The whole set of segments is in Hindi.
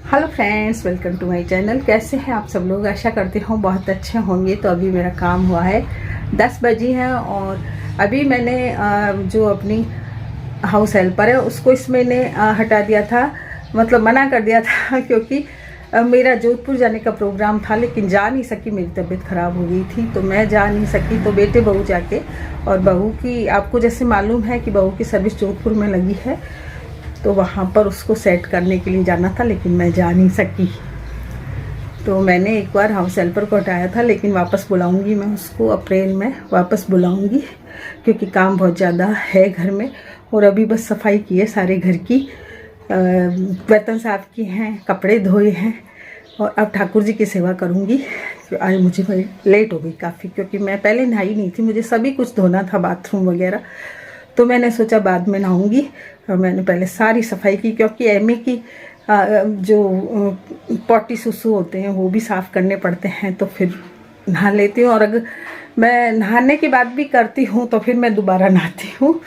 Hello friends, welcome to my channel. कैसे हैं आप सब लोग? आशा करती हूँ बहुत अच्छे होंगे। तो अभी मेरा काम हुआ है 10 बजे है और अभी मैंने जो अपनी हाउस हेल्पर है उसको इस महीने हटा दिया था, मतलब मना कर दिया था क्योंकि मेरा जोधपुर जाने का प्रोग्राम था लेकिन जा नहीं सकी, मेरी तबीयत ख़राब हो गई थी तो मैं जा नहीं सकी। तो बेटे बहू जाके, और बहू की आपको जैसे मालूम है कि बहू की सर्विस जोधपुर में लगी है तो वहाँ पर उसको सेट करने के लिए जाना था लेकिन मैं जा नहीं सकी। तो मैंने एक बार हाउस हेल्पर को हटाया था लेकिन वापस बुलाऊंगी मैं उसको, अप्रैल में वापस बुलाऊंगी क्योंकि काम बहुत ज़्यादा है घर में। और अभी बस सफाई की है सारे घर की, बर्तन साफ़ किए हैं, कपड़े धोए हैं और अब ठाकुर जी की सेवा करूंगी। आज मुझे लेट हो गई काफ़ी क्योंकि मैं पहले नहाई नहीं थी, मुझे सभी कुछ धोना था, बाथरूम वगैरह। तो मैंने सोचा बाद में नहाऊंगी और मैंने पहले सारी सफाई की क्योंकि एमए की जो पॉटी सुसु होते हैं वो भी साफ़ करने पड़ते हैं। तो फिर नहा लेती हूँ और अगर मैं नहाने के बाद भी करती हूँ तो फिर मैं दोबारा नहाती हूँ।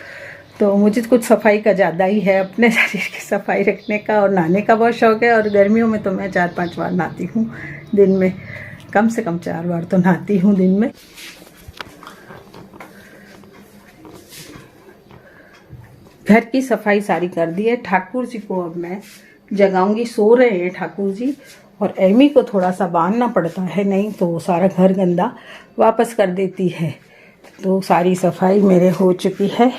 तो मुझे कुछ सफाई का ज़्यादा ही है, अपने शरीर की सफाई रखने का और नहाने का बहुत शौक़ है। और गर्मियों में तो मैं 4-5 बार नहाती हूँ दिन में, कम से कम 4 बार तो नहाती हूँ दिन में। घर की सफाई सारी कर दी है। ठाकुर जी को अब मैं जगाऊंगी, सो रहे हैं ठाकुर जी। और एमी को थोड़ा सा बांधना पड़ता है, नहीं तो वो सारा घर गंदा वापस कर देती है। तो सारी सफाई मेरे हो चुकी है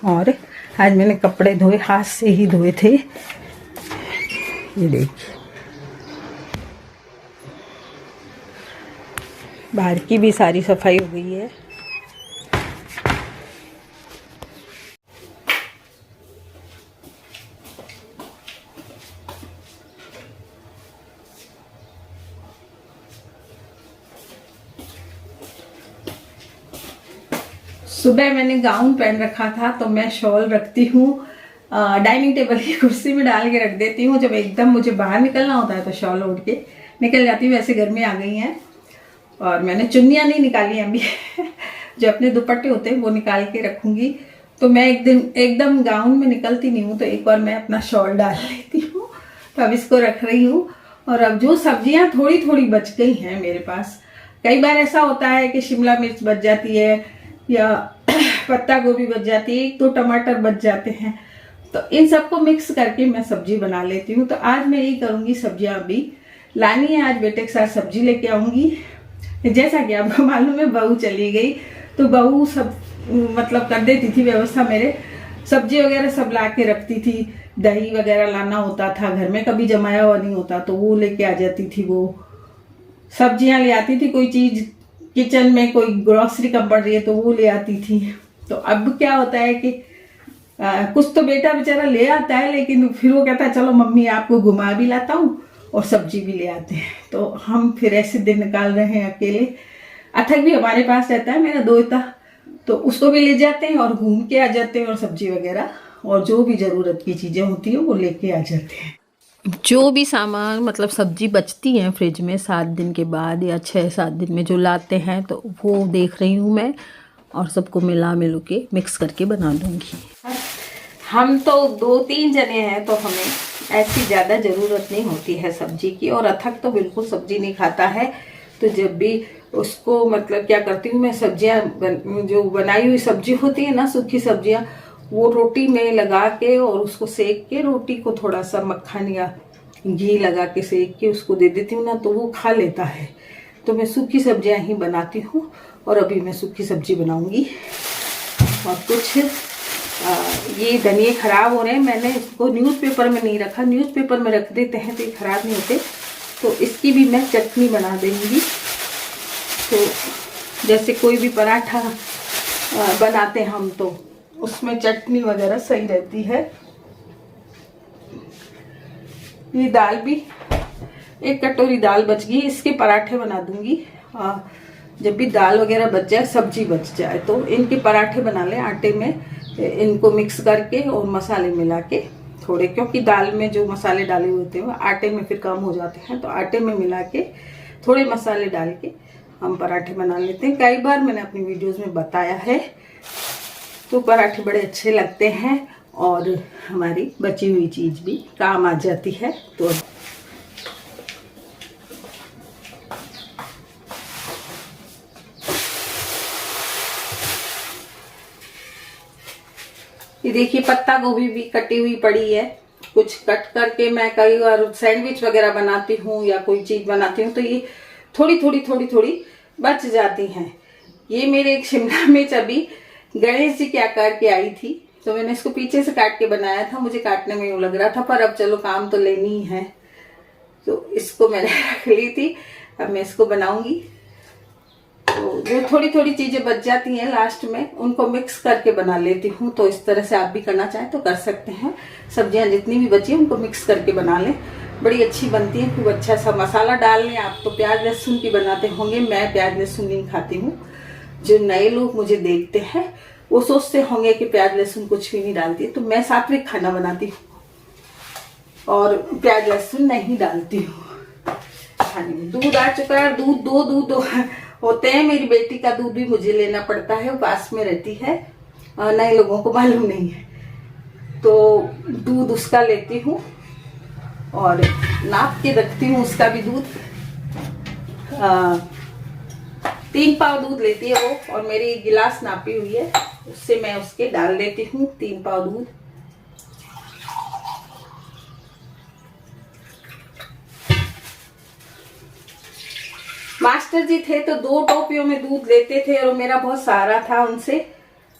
और आज मैंने कपड़े धोए, हाथ से ही धोए थे। ये देखिए, बाहर की भी सारी सफाई हो गई है। सुबह मैंने गाउन पहन रखा था तो मैं शॉल रखती हूँ डाइनिंग टेबल की कुर्सी में डाल के रख देती हूँ। जब एकदम मुझे बाहर निकलना होता है तो शॉल ओढ़ के निकल जाती हूँ। वैसे गर्मी आ गई हैं और मैंने चुन्नियाँ नहीं निकाली हैं अभी जो अपने दुपट्टे होते हैं वो निकाल के रखूँगी। तो मैं एक दिन एकदम गाउन में निकलती नहीं हूँ तो एक बार मैं अपना शॉल डाल लेती हूँ। तो अब इसको रख रही हूँ। और अब जो सब्जियाँ थोड़ी थोड़ी बच गई हैं मेरे पास, कई बार ऐसा होता है कि शिमला मिर्च बच जाती है या पत्ता गोभी बच जाती है, 1-2 टमाटर बच जाते हैं, तो इन सबको मिक्स करके मैं सब्जी बना लेती हूँ। तो आज मैं यही करूँगी, सब्जियाँ अभी लानी है, आज बेटे के साथ सब्जी लेके आऊँगी। जैसा कि आपको मालूम है बहू चली गई तो बहू सब मतलब कर देती थी व्यवस्था, मेरे सब्जी वगैरह सब ला के रखती थी। दही वगैरह लाना होता था, घर में कभी जमाया हुआ नहीं होता तो वो लेके आ जाती थी, वो सब्जियां ले आती थी। कोई चीज किचन में कोई ग्रोसरी कम पड़ रही है तो वो ले आती थी। तो अब क्या होता है कि कुछ तो बेटा बेचारा ले आता है लेकिन फिर वो कहता है चलो मम्मी आपको घुमा भी लाता हूँ और सब्जी भी ले आते हैं। तो हम फिर ऐसे दिन निकाल रहे हैं अकेले। अथक भी हमारे पास रहता है, मेरा दोता, तो उसको भी ले जाते हैं और घूम के आ जाते हैं और सब्जी वगैरह और जो भी ज़रूरत की चीज़ें होती हैं वो लेके आ जाते हैं। जो भी सामान मतलब सब्जी बचती है फ्रिज में 7 दिन के बाद या 6-7 दिन में जो लाते हैं तो वो देख रही हूँ मैं और सबको मिला के मिक्स करके बना दूँगी। हम तो 2-3 जने हैं तो हमें ऐसी ज़्यादा ज़रूरत नहीं होती है सब्जी की। और अथक तो बिल्कुल सब्जी नहीं खाता है, तो जब भी उसको मतलब क्या करती हूँ मैं, सब्जियाँ जो बनाई हुई सब्जी होती है ना, सूखी सब्जियाँ, वो रोटी में लगा के और उसको सेक के, रोटी को थोड़ा सा मक्खन या घी लगा के सेक के उसको दे देती हूँ ना तो वो खा लेता है। तो मैं सूखी सब्जियाँ ही बनाती हूँ और अभी मैं सूखी सब्जी बनाऊंगी। और कुछ ये धनिये खराब हो रहे हैं, मैंने इसको न्यूज़पेपर में नहीं रखा, न्यूज़पेपर में रख देते हैं तो ये खराब नहीं होते। तो इसकी भी मैं चटनी बना देंगी। तो जैसे कोई भी पराठा बनाते हैं हम तो उसमें चटनी वगैरह सही रहती है। ये दाल भी, 1 कटोरी दाल बच गई, इसके पराठे बना दूंगी। जब भी दाल वगैरह बच जाए, सब्जी बच जाए तो इनके पराठे बना लें आटे में, इनको मिक्स करके और मसाले मिला के थोड़े, क्योंकि दाल में जो मसाले डाले हुए होते हैं वो आटे में फिर कम हो जाते हैं, तो आटे में मिला के थोड़े मसाले डाल के हम पराठे बना लेते हैं। कई बार मैंने अपनी वीडियोज़ में बताया है, तो पराठे बड़े अच्छे लगते हैं। और हमारी बची हुई चीज़ भी काम आ जाती है। तो ये देखिए पत्ता गोभी भी कटी हुई पड़ी है। कुछ कट करके मैं कई बार सैंडविच वगैरह बनाती हूँ या कोई चीज बनाती हूँ तो ये थोड़ी थोड़ी बच जाती हैं। ये मेरे एक शिमला मिर्च अभी गणेश जी के आकार की आई थी, तो मैंने इसको पीछे से काट के बनाया था। मुझे काटने में यूं लग रहा था, पर अब चलो काम तो लेनी ही है, तो इसको मैंने रख ली थी। अब मैं इसको बनाऊंगी। तो जो थोड़ी चीजें बच जाती हैं लास्ट में, उनको मिक्स करके बना लेती हूँ। तो इस तरह से आप भी करना चाहें तो कर सकते हैं। सब्जियां जितनी भी बची हैं उनको मिक्स करके बना लें, बड़ी अच्छी बनती है। खूब अच्छा सा मसाला डाल लें। आप तो प्याज लहसुन की बनाते होंगे, मैं प्याज लहसुन नहीं खाती हूँ। जो नए लोग मुझे देखते हैं वो सोचते होंगे कि प्याज लहसुन कुछ भी नहीं डालती है, तो मैं सात्विक खाना बनाती हूँ और प्याज लहसुन नहीं डालती हूँ। दूध आ चुका है। दूध दो होते हैं। मेरी बेटी का दूध भी मुझे लेना पड़ता है, वो पास में रहती है, नए लोगों को मालूम नहीं है, तो दूध उसका लेती हूँ और नाप के रखती हूँ उसका भी दूध। 3 पाव दूध लेती है वो, और मेरी गिलास नापी हुई है, उससे मैं उसके डाल देती हूँ 3 पाव दूध। मास्टर जी थे तो 2 टोपियों में दूध लेते थे और मेरा बहुत सहारा था उनसे।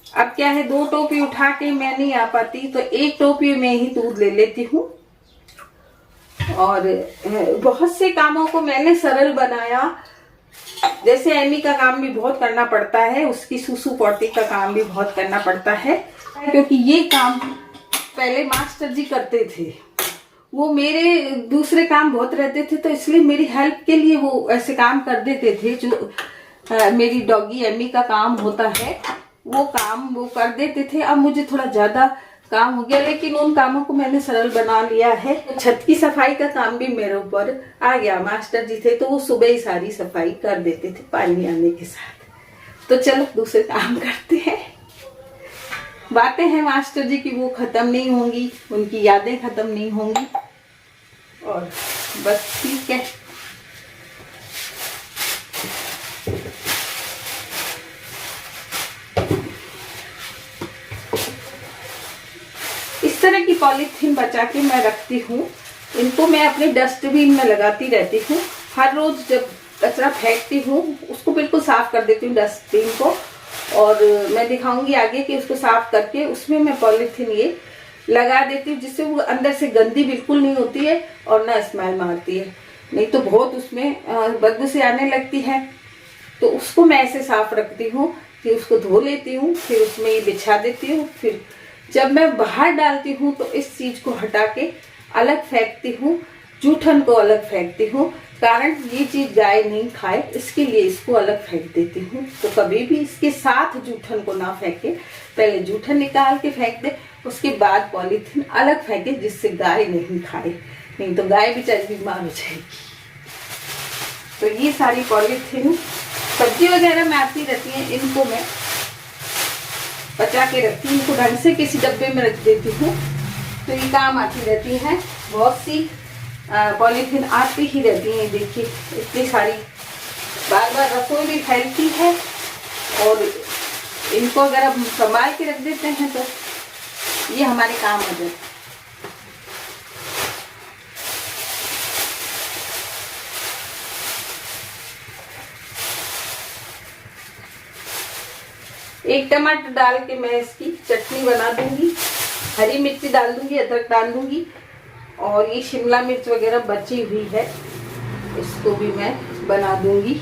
अब क्या है, 2 टोपी उठा के मैं नहीं आ पाती, तो 1 टोपी में ही दूध ले लेती हूँ। और बहुत से कामों को मैंने सरल बनाया। जैसे एमी का काम भी बहुत करना पड़ता है, उसकी सुसु पॉटी का काम भी बहुत करना पड़ता है, क्योंकि ये काम पहले मास्टर जी करते थे। वो मेरे दूसरे काम बहुत रहते थे, तो इसलिए मेरी हेल्प के लिए वो ऐसे काम कर देते थे। जो मेरी डॉगी एमी का काम होता है वो काम वो कर देते थे। अब मुझे थोड़ा ज्यादा काम हो गया, लेकिन उन कामों को मैंने सरल बना लिया है। छत की सफाई का काम भी मेरे ऊपर आ गया। मास्टर जी थे तो वो सुबह ही सारी सफाई कर देते थे पानी आने के साथ। तो चलो दूसरे काम करते हैं। बातें हैं मास्टर जी की, वो खत्म नहीं होंगी, उनकी यादें खत्म नहीं होंगी, और बस ठीक है। इस तरह की पॉलीथीन बचा के मैं रखती हूँ। इनको मैं अपने डस्टबिन में लगाती रहती हूँ। हर रोज जब कचरा फेंकती हूँ उसको बिल्कुल साफ कर देती हूँ डस्टबिन को, और मैं दिखाऊंगी आगे कि उसको साफ करके उसमें मैं पॉलीथीन ये लगा देती हूँ, जिससे वो अंदर से गंदी बिल्कुल नहीं होती है और ना स्मेल मारती है। नहीं तो बहुत उसमें बदबू से आने लगती है। तो उसको मैं ऐसे साफ रखती हूँ कि उसको धो लेती हूँ, फिर उसमें ये बिछा देती हूँ। फिर जब मैं बाहर डालती हूँ तो इस चीज को हटा के अलग फेंकती हूँ, जूठन को अलग फेंकती हूँ। कारण ये चीज गाय नहीं खाए, इसके लिए इसको अलग फेंक देती हूँ। तो कभी भी इसके साथ जूठन को ना फेंके, पहले जूठन निकाल के फेंक दे, उसके बाद पॉलीथीन अलग फेंके, जिससे गाय नहीं खाए। नहीं तो गाय बेचारी बीमार हो जाएगी। तो ये सारी पॉलीथीन सब्जी वगैरह में आती रहती है, इनको मैं बचा के रखती हूँ। इनको ढंग से किसी डब्बे में रख देती हूँ, तो ये काम आती रहती है। बहुत सी पॉलीथीन आती ही रहती है। देखिए इतनी सारी, बार बार रसोई भी फैलती है, और इनको अगर हम संभाल के रख देते हैं तो ये हमारे काम आ जाते हैं। एक टमाटर डाल के मैं इसकी चटनी बना दूंगी, हरी मिर्ची डाल दूंगी, अदरक डाल दूंगी, और ये शिमला मिर्च वगैरह बची हुई है इसको भी मैं बना दूंगी।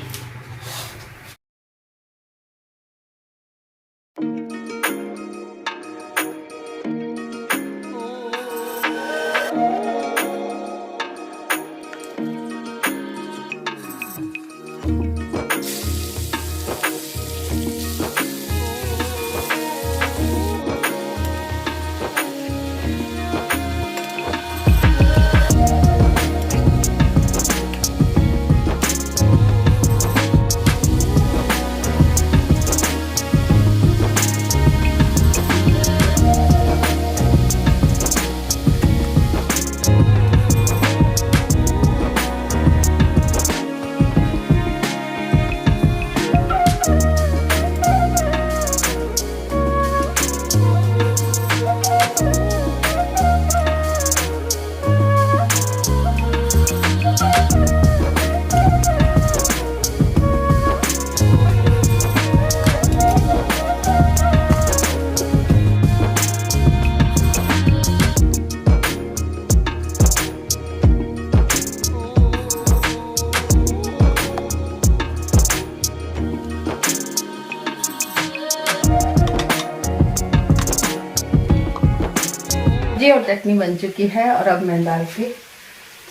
चटनी बन चुकी है और अब मैं दाल के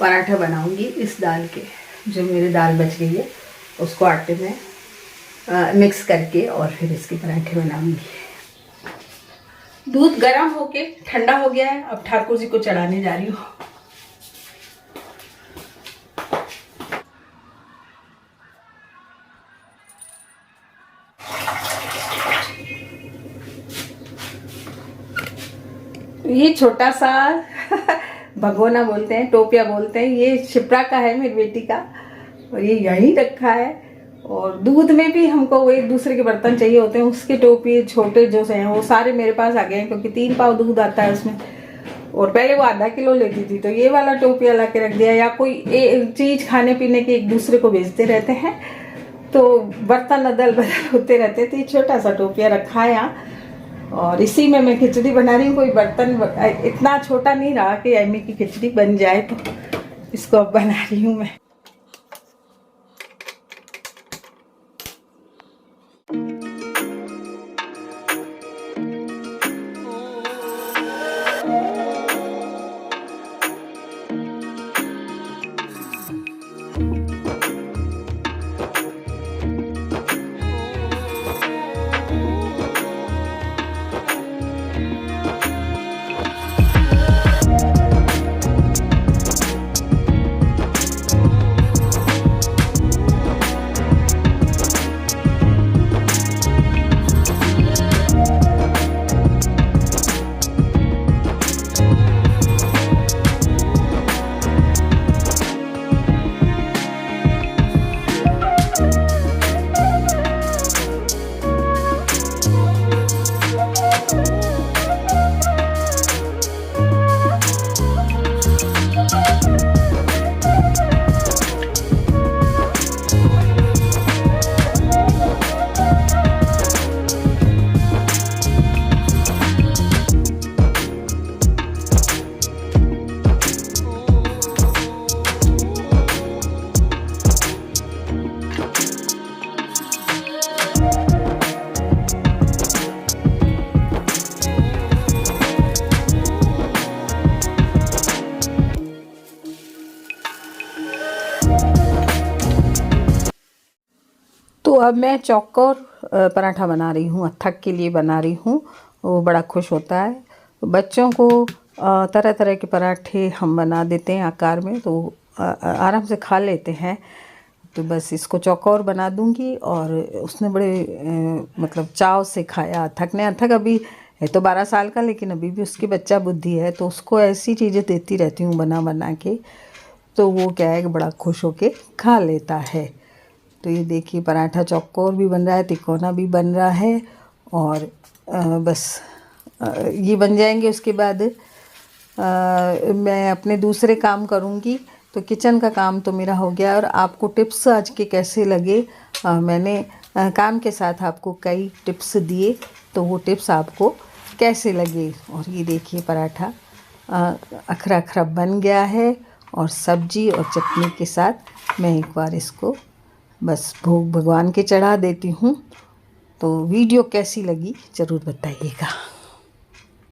पराठा बनाऊंगी। इस दाल के, जो मेरी दाल बच गई है उसको आटे में मिक्स करके और फिर इसके पराठे बनाऊंगी। दूध गर्म होके ठंडा हो गया है, अब ठाकुर जी को चढ़ाने जा रही हूँ। ये छोटा सा भगोना बोलते हैं, टोपिया बोलते हैं, ये शिप्रा का है मेरी बेटी का, और ये यहीं रखा है। और दूध में भी हमको वो एक दूसरे के बर्तन चाहिए होते हैं, उसके टोपिए छोटे जो हैं वो सारे मेरे पास आ गए हैं, क्योंकि 3 पाव दूध आता है उसमें। और पहले वो आधा किलो लेती थी, तो ये वाला टोपिया ला के रख दिया। या कोई चीज़ खाने पीने की एक दूसरे को भेजते रहते हैं, तो बर्तन अदल बदल होते रहते थे। छोटा सा टोपिया रखा है यहाँ, और इसी में मैं खिचड़ी बना रही हूँ। कोई बर्तन इतना छोटा नहीं रहा कि एमी की खिचड़ी बन जाए, तो इसको अब बना रही हूँ मैं। तो अब मैं चौकोर पराठा बना रही हूँ, अथक के लिए बना रही हूँ। वो बड़ा खुश होता है। बच्चों को तरह तरह के पराठे हम बना देते हैं आकार में, तो आराम से खा लेते हैं। तो बस इसको चौकोर बना दूंगी। और उसने बड़े मतलब चाव से खाया अथक ने। अथक अभी है तो 12 साल का, लेकिन अभी भी उसकी बच्चा बुद्धि है, तो उसको ऐसी चीज़ें देती रहती हूँ बना बना के, तो वो क्या है कि बड़ा खुश होके खा लेता है। तो ये देखिए पराठा चौकोर भी बन रहा है, तिकोना भी बन रहा है। और बस ये बन जाएंगे, उसके बाद मैं अपने दूसरे काम करूँगी। तो किचन का काम तो मेरा हो गया। और आपको टिप्स आज के कैसे लगे, मैंने काम के साथ आपको कई टिप्स दिए, तो वो टिप्स आपको कैसे लगे। और ये देखिए पराठा अखरा अखरा बन गया है, और सब्जी और चटनी के साथ मैं एक बार इसको बस भोग भगवान के चढ़ा देती हूँ। तो वीडियो कैसी लगी ज़रूर बताइएगा।